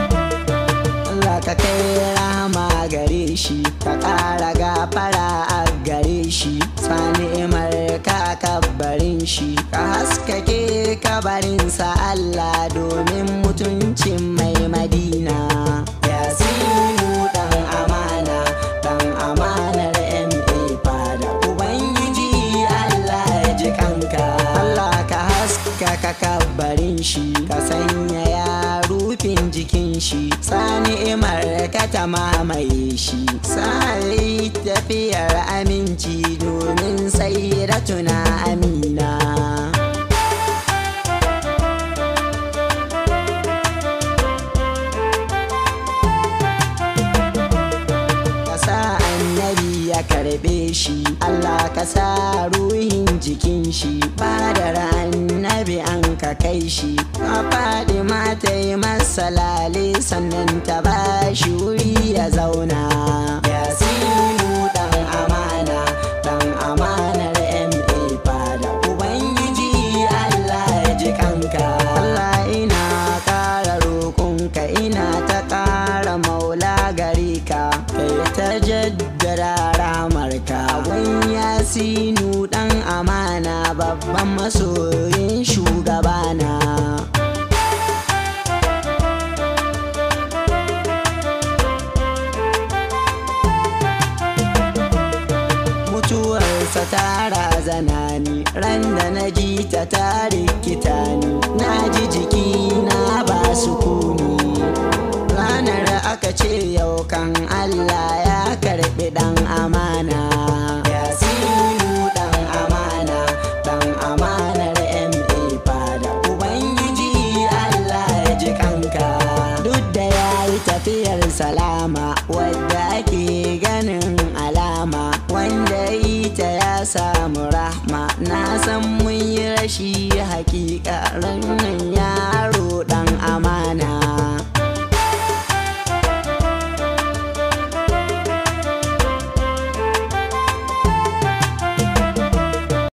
Allah ka kai rahama gare shi, ka ƙara gafara a gare shi, sa ni'imar ka kabbarin shi, ka haskake kabarinsa Allah domin mutuncin mai Madina. Yasinu ɗan amana, ɗan amanar MA fada Ubangiji Allah ya ji kanka. Allah ka haskaka kabarin shi, ka sanya ya rufin jikin shi, sa ni'imar ka ta mamaye shi, sai tafiyar aminci domin sai ratuna amina. Karbe shi Allah ka sa ruhin jikin shi, fadar annabi an ka kai shi, ka faɗi mata yi masa lale sannan ta ba shi wuri ya zauna. Yasinu ɗan amana, ɗan amanar MA fada Ubangiji Allah ya ji kanka. Allah ina ƙara roƙonka, ina ta ƙara maula gare ka, kai ta jaddada ramarka. Gun Yasinu ɗan amana, babban masoyin shugabana. Mutuwarsa ta razana ni, ran da na ji ta rikita ni, na ji jiki na ba sukuni. Ranar aka ce yau kan Allah ya karɓi ɗan amana. Yasinu ɗan amana, ɗan amanar MA fada Ubangiji Allah ya ji kanka. Duk da ya yi tafiyar salama wadda ake ganin alama, wanda yi ta ya samu rahma, na san mun yi rashi hakika ranar ya